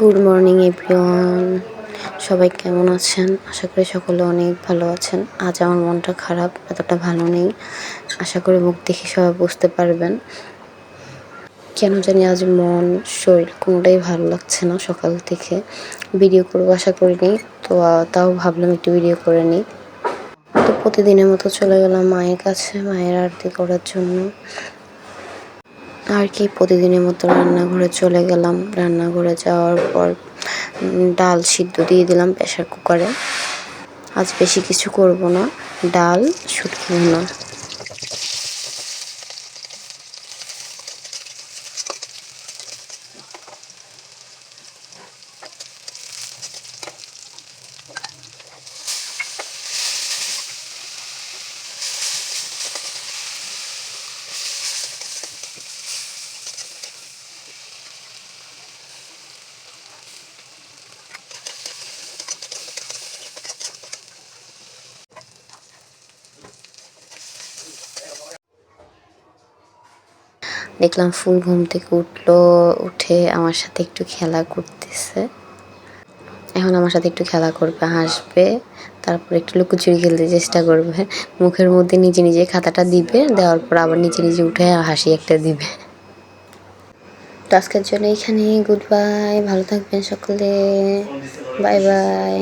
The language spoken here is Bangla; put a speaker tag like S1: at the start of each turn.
S1: গুড মর্নিং এভরিওয়ান, সবাই কেমন আছেন? আশা করি সকলে অনেক ভালো আছেন। আজ আমার মনটা খারাপ, এতটা ভালো নেই। আশা করি মুখ দেখে সবাই বুঝতে পারবেন। কেন জানি আজ মন শরীর কোনোটাই ভালো লাগছে না। সকাল থেকে ভিডিও করবো আশা করিনি, তো তাও ভাবলাম একটু ভিডিও করে নিই। তো প্রতিদিনের মতো চলে গেলাম মায়ের কাছে, মায়ের আরতি করার জন্য। আর কি প্রতিদিনের মতো রান্নাঘরে চলে গেলাম। রান্নাঘরে যাওয়ার পর ডাল সিদ্ধ দিয়ে দিলাম প্রেসার কুকারে। আজ বেশি কিছু করব না, ডাল শুটকি ভুনা। দেখলাম ফুল ঘুম থেকে উঠলো, উঠে আমার সাথে একটু খেলা করতেছে। এখন আমার সাথে একটু খেলা করবে, হাসবে, তারপর একটু লুকোচুরি খেলতে চেষ্টা করবে। মুখের মধ্যে নিজে নিজে খাতাটা দিবে, দেওয়ার পর আবার নিচে নিচে উঠে হাসি একটা দিবে। তো আজকের জন্য এখানে গুড বাই, ভালো থাকবেন সকলে, বাই বাই।